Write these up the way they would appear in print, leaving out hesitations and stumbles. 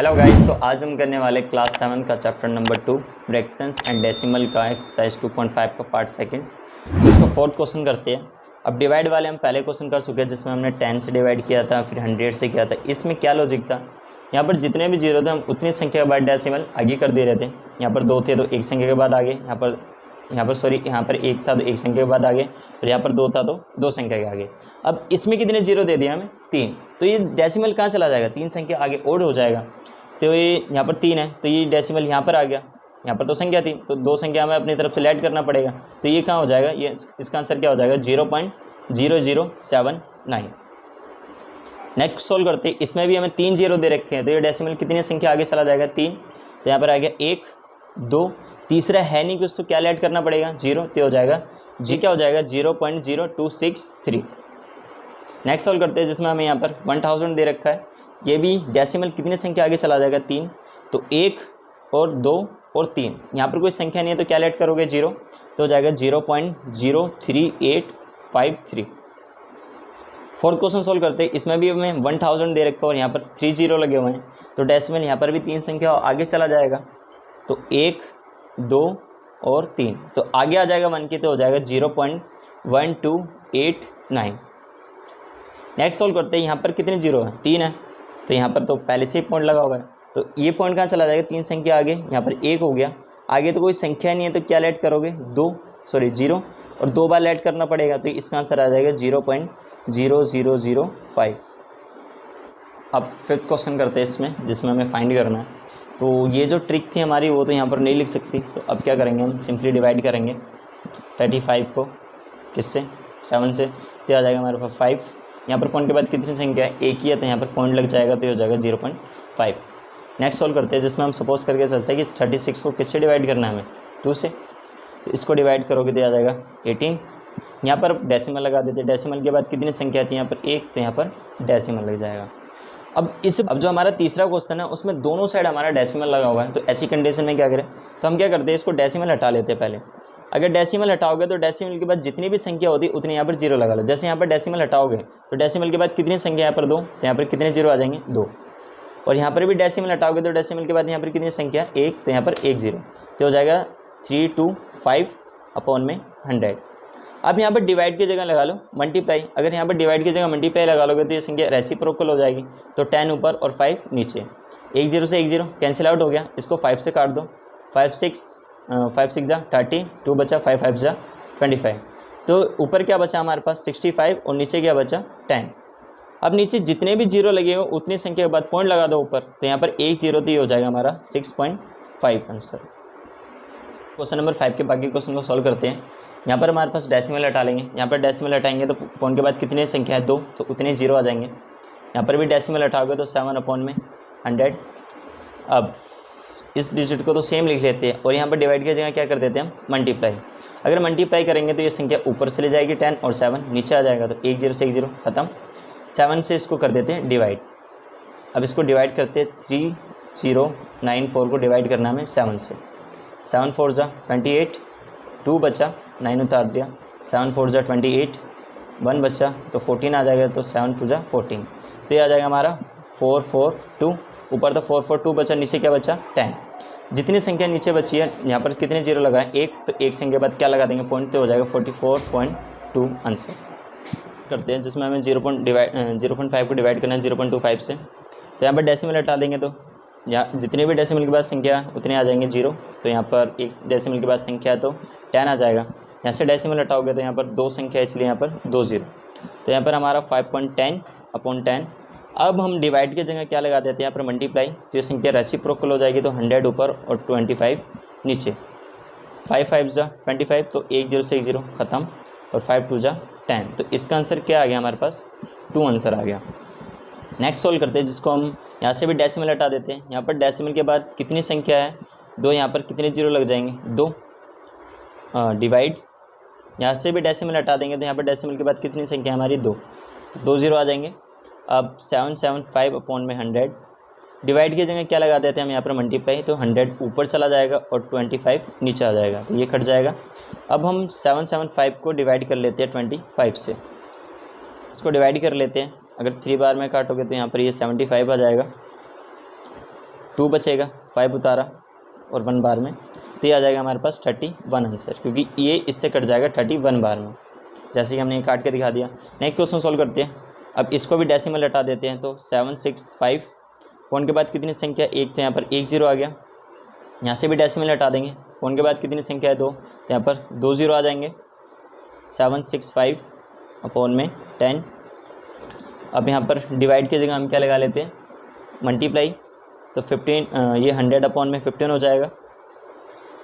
Hello guys, तो आज हम करने वाले क्लास 7 का chapter number 2 fractions and decimal का एक्सरसाइज 2.5 का पार्ट सेकंड। तो इसका फोर्थ क्वेश्चन करते हैं। अब डिवाइड वाले हम पहले क्वेश्चन कर चुके हैं जिसमें हमने 10 से डिवाइड किया था, फिर 100 से किया था। इसमें क्या लॉजिक था, यहाँ पर जितने भी जीरो थे हम उतनी संख्या के बाद डेसिमल आगे कर दे रहे थे। यहाँ पर 2 थे तो एक संख्या के बाद आगे, यहाँ पर एक था तो एक संख्या के बाद आगे, और यहाँ पर 2 था तो 2 संख्या के आगे। अब इसमें कितने जीरो दे दिया हमें, 3। तो ये डेसिमल कहाँ चला जाएगा, 3 संख्या आगे और हो जाएगा। तो ये यहाँ पर 3 है तो ये डेसिमल यहाँ पर आ गया। यहाँ पर तो संख्या थी तो 2 संख्या हमें अपनी तरफ से ऐड करना पड़ेगा। तो ये कहाँ हो जाएगा, ये इसका आंसर क्या हो जाएगा, 0.0079। नेक्स्ट सोल्व करते हैं। इसमें भी हमें 3 जीरो दे रखे हैं तो ये डेसिमल कितनी संख्या आगे चला जाएगा, 3। तो यहाँ पर आ गया 1 2, तीसरा है नहीं कुछ तो क्या ऐड करना पड़ेगा, 0। तो हो जाएगा क्या हो जाएगा 0.0263। नेक्स्ट सॉल्व करते हैं जिसमें हमें यहाँ पर 1000 दे रखा है। ये भी डेसिमल कितनी संख्या आगे चला जाएगा, 3। तो 1 और 2 और 3, यहाँ पर कोई संख्या नहीं है तो क्या ऐड करोगे, 0। तो हो जाएगा 0.03853। फोर्थ क्वेश्चन सॉल्व करते हैं। इसमें भी हमें 1000 दे रखा है और यहाँ पर 3 जीरो लगे हुए हैं तो डेसिमल यहाँ पर भी 3 संख्या आगे चला जाएगा। तो 1 2 और 3, तो आगे आ जाएगा 1 की, तो हो जाएगा 0.1289। नेक्स्ट सॉल्व करते हैं। यहाँ पर कितने जीरो है, 3 है। तो यहाँ पर तो पहले से ही पॉइंट लगा हुआ है तो ये पॉइंट कहाँ चला जाएगा, 3 संख्या आगे। यहाँ पर 1 हो गया, आगे तो कोई संख्या नहीं है तो क्या ऐड करोगे, 0 और 2 बार ऐड करना पड़ेगा। तो इसका आंसर आ जाएगा 0.0005। अब फिफ्थ क्वेश्चन करते हैं इसमें जिसमें हमें फाइंड करना है। तो ये जो ट्रिक थी हमारी वो तो यहाँ पर नहीं लिख सकती, तो अब क्या करेंगे, हम सिंपली डिवाइड करेंगे 35 को किससे, 7 से। तो आ जाएगा हमारे पास 5। यहाँ पर पॉइंट के बाद कितनी संख्या है, एक ही है तो यहाँ पर पॉइंट लग जाएगा तो ये हो जाएगा 0.5। नेक्स्ट सॉल्व करते हैं जिसमें हम सपोज करके चलते हैं कि 36 को किससे डिवाइड करना है, हमें 2 से। तो इसको डिवाइड करोगे तो आ जाएगा 18। यहाँ पर डेसिमल लगा देते हैं। डेसिमल के बाद कितनी संख्या थी यहाँ पर 1, तो यहाँ पर डेसिमल लग जाएगा। अब जो हमारा तीसरा क्वेश्चन है उसमें दोनों साइड हमारा डेसिमल लगा हुआ है। तो ऐसी कंडीशन में क्या करें, तो हम क्या करते हैं, इसको डेसिमल हटा लेते हैं पहले। अगर डेसिमल हटाओगे तो डेसिमल के बाद जितनी भी संख्या होती है उतनी यहाँ पर जीरो लगा लो। जैसे यहाँ पर डेसिमल हटाओगे तो डेसिमल के बाद कितनी संख्या यहाँ पर 2, तो यहाँ पर कितने जीरो आ जाएंगे, 2। और यहाँ पर भी डेसिमल हटाओगे तो डेसिमल के बाद यहाँ पर कितनी संख्या, 1, तो यहाँ पर 1 जीरो। तो हो जाएगा 325/100। अब यहाँ पर डिवाइड की जगह लगा लो मल्टीप्लाई। अगर यहाँ पर डिवाइड की जगह मल्टीप्लाई लगा लोगे तो ये संख्या रेसिप्रोकल हो जाएगी। तो 10 ऊपर और 5 नीचे, 1 0 से 1 0 कैंसिल आउट हो गया। इसको 5 से काट दो, 5 6 जा 30, 2 बचा, 5 5 जा 25। तो ऊपर क्या बचा हमारे पास 65 और नीचे क्या बचा 10। अब नीचे जितने भी जीरो लगे हुए उतनी संख्या के बाद पॉइंट लगा दो ऊपर। तो यहाँ पर 1 0 तो ये हो जाएगा हमारा 6.5 आंसर। क्वेश्चन नंबर 5 के बाकी क्वेश्चन को सॉल्व करते हैं। यहाँ पर हमारे पास डेसिमल हटा लेंगे। यहाँ पर डेसिमल हटाएंगे तो पॉइंट के बाद कितनी संख्या है, 2, तो उतने जीरो आ जाएंगे। यहाँ पर भी डेसिमल हटाओगे तो 7/100। अब इस डिजिट को तो सेम लिख लेते हैं और यहाँ पर डिवाइड की जगह क्या कर देते हैं हम, मल्टीप्लाई। अगर मल्टीप्लाई करेंगे तो ये संख्या ऊपर चली जाएगी 10 और 7 नीचे आ जाएगा। तो 1 0 से 1 0 खत्म। 7 से इसको कर देते हैं डिवाइड। अब इसको डिवाइड करते हैं, 3094 को डिवाइड करना हमें 7 से। 7 4 जा 28, 2 बचा, 9 उतार दिया, 7 4 जा 28, 1 बचा तो 14 आ जाएगा। तो 7 2 जा 14। तो ये आ जाएगा हमारा 442। ऊपर तो 442 बचा, नीचे क्या बचा 10। जितनी संख्या नीचे बची है यहाँ पर कितने जीरो लगा है, 1, तो 1 संख्या बाद क्या लगा देंगे पॉइंट, तो हो जाएगा 44.2 आंसर। करते हैं जिसमें हमें 0.5 को डिवाइड करना है 0.25 से। तो यहाँ पर डेसिमल हटा देंगे तो यहाँ जितने भी डेसिमल के बाद संख्या उतने आ जाएंगे 0। तो यहाँ पर 1 डेसिमल के बाद संख्या तो 10 आ जाएगा। यहाँ से डेसिमल हटाओगे तो यहाँ पर 2 संख्या इसलिए यहाँ पर 2 0। तो यहाँ पर हमारा 5.10/10। अब हम डिवाइड की जगह क्या लगा देते हैं, यहाँ पर मल्टीप्लाई। तो ये संख्या रेसिप्रोकल हो जाएगी। तो 100 ऊपर और 25 नीचे, 5 5 जा 25, तो 1 0 से 1 0 खत्म और 5 2 जा 10। तो इसका आंसर क्या आ गया हमारे पास, 2 आंसर आ गया। नेक्स्ट सोल्व करते हैं जिसको हम यहाँ से भी डेसिमल हटा देते हैं। यहाँ पर डेसिमल के बाद कितनी संख्या है, 2, यहाँ पर कितने जीरो लग जाएंगे, 2 डिवाइड। यहाँ से भी डेसिमल हटा देंगे तो यहाँ पर डेसिमल के बाद कितनी संख्या हमारी 2, तो 2 जीरो आ जाएंगे। अब 775/100 डिवाइड की जगह क्या लगा देते हैं हम, यहाँ पर मल्टीप्लाई। तो 100 ऊपर चला जाएगा और 25 नीचे आ जाएगा, तो ये कट जाएगा। अब हम 775 को डिवाइड कर लेते हैं 25 से। इसको डिवाइड कर लेते हैं। अगर 3 बार में काटोगे तो यहाँ पर ये 75 आ जाएगा। 2 बचेगा, 5 उतारा और 1 बार में, तो ये आ जाएगा हमारे पास 31 आंसर, क्योंकि ये इससे कट जाएगा 31 बार में, जैसे कि हमने ये काट के दिखा दिया। नेक्स्ट क्वेश्चन सॉल्व करते हैं। अब इसको भी डेसिमल हटा देते हैं, तो 765 पॉइंट के बाद कितनी संख्या, एक, तो यहाँ पर 1 0 आ गया। यहाँ से भी डेसिमल हटा देंगे, पॉइंट के बाद कितनी संख्या है 2, तो यहाँ पर 2 0 आ जाएंगे। 765 अपॉन में 10। अब यहाँ पर डिवाइड की जगह हम क्या लगा लेते हैं, मल्टीप्लाई, तो 15 ये 100 अपॉन में 15 हो जाएगा।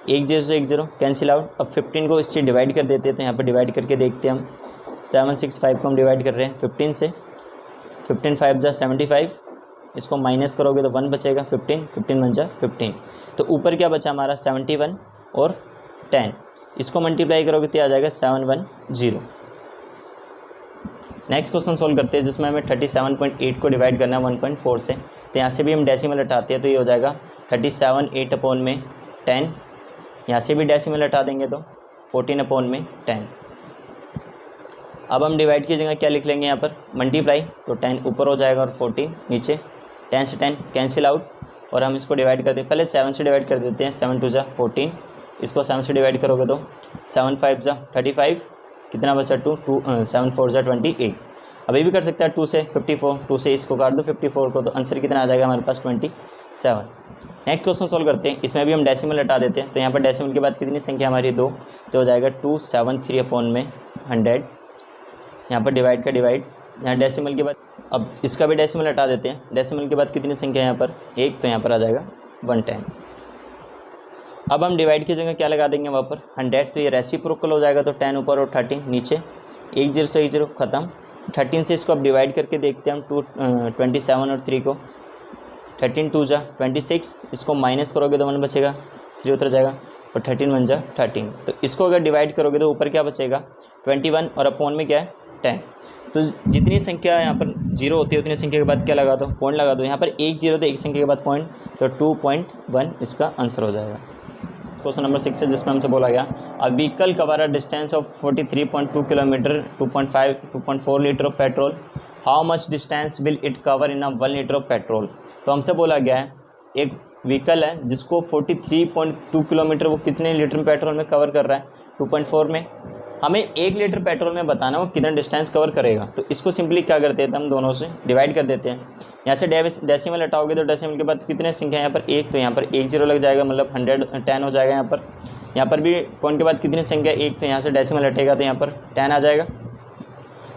1 0 से 1 0 कैंसिल आउट। अब 15 को इससे डिवाइड कर देते हैं, तो यहाँ पर डिवाइड करके देखते हैं हम। 765 को हम डिवाइड कर रहे हैं 15 से, 15 5 जा 75, इसको माइनस करोगे तो 1 बचेगा, 15 15 1 जा 15, तो ऊपर क्या बचा हमारा 71 और 10, इसको मल्टीप्लाई करोगे तो आ जाएगा 710। नेक्स्ट क्वेश्चन सोल्व करते हैं, जिसमें हमें 37.8 को डिवाइड करना है 1.4 से, तो यहाँ से भी हम डेसिमल हटाते हैं, तो ये हो जाएगा 37 8 अपॉन में 10, यहाँ से भी डेसिमल हटा देंगे तो 14 अपॉन में 10। अब हम डिवाइड की जगह क्या लिख लेंगे, यहाँ पर मल्टीप्लाई, तो 10 ऊपर हो जाएगा और 14 नीचे, 10 से 10 कैंसिल आउट, और हम इसको डिवाइड करते हैं, पहले 7 से डिवाइड कर देते हैं, 7 2 जा 14, इसको 7 से डिवाइड करोगे तो 7 5 जा 35, कितना बचा 2 7 4 जा 28। अभी भी कर सकता है 2 से 54, 2 से इसको काट दो 54 को, तो आंसर कितना आ जाएगा हमारे पास 27। नेक्स्ट क्वेश्चन सोल्व करते हैं, इसमें भी हम डेसिमल हटा देते हैं, तो यहाँ पर डेसिमल के बाद कितनी संख्या हमारी 2, तो हो जाएगा 273 अपॉन में 100, यहाँ पर डिवाइड का डिवाइड, यहाँ डेसिमल के बाद अब इसका भी डेसिमल हटा देते हैं, डेसिमल के बाद कितनी संख्या यहाँ पर 1, तो यहाँ पर आ जाएगा 110। अब हम डिवाइड की जगह क्या लगा देंगे वहाँ पर 100, तो ये रेसिप्रोकल हो जाएगा, तो 10 ऊपर और 13 नीचे, 1 0 से 1 0 ख़त्म। 13 से इसको अब डिवाइड करके देखते हैं हम, 27 और 3 को, 13 2 जा 26, इसको माइनस करोगे तो 1 बचेगा, 3 उतर जाएगा, और 13 1 जा 13, तो इसको अगर डिवाइड करोगे तो ऊपर क्या बचेगा 21, और अपॉन में क्या है 10। तो जितनी संख्या यहाँ पर 0 होती है उतनी संख्या के बाद क्या लगा दो, पॉइंट लगा दो। यहाँ पर 1 0 तो एक संख्या के बाद पॉइंट, तो 2.1 इसका आंसर हो जाएगा। क्वेश्चन नंबर 6 है, जिसमें हमसे बोला गया a vehicle cover a distance of 43.2 kilometre, 2.4 litre of petrol, how much distance will it cover in a 1 litre of petrol. तो हमसे बोला गया है एक व्हीकल है जिसको 43.2 किलोमीटर वो कितने लीटर पेट्रोल में कवर कर रहा है, 2.4 में, हमें 1 लीटर पेट्रोल में बताना वो कितना डिस्टेंस कवर करेगा। तो इसको सिंपली क्या करते हैं, हम दोनों से डिवाइड कर देते हैं। यहाँ से डेसिमल हटाओगे तो डेसिमल के बाद कितने संख्या यहाँ पर 1, तो यहाँ पर 1 0 लग जाएगा, मतलब 110 हो जाएगा। यहाँ पर भी पॉइंट के बाद कितनी संख्या 1, तो यहाँ से डेसिमल हटेगा तो यहाँ पर 10 आ जाएगा।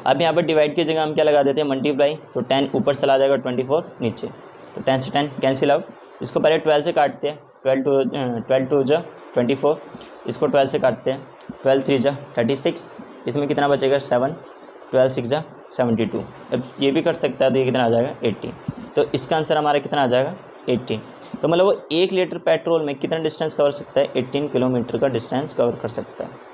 अब यहाँ पर डिवाइड की जगह हम क्या लगा देते हैं, मल्टीप्लाई, तो 10 ऊपर चला जाएगा, 24 नीचे, तो 10 से 10 कैंसिल आउट। इसको पहले 12 से काटते हैं, 12 2 जा 24, इसको 12 से काटते हैं, 12 3 जा 36, इसमें कितना बचेगा 7, 12 6 जा 72। अब ये भी कर सकता है, तो ये कितना आ जाएगा 80, तो इसका आंसर हमारा कितना आ जाएगा 80। तो मतलब वो 1 लीटर पेट्रोल में कितना डिस्टेंस कवर सकता है, 18 किलोमीटर का डिस्टेंस कवर कर सकता है।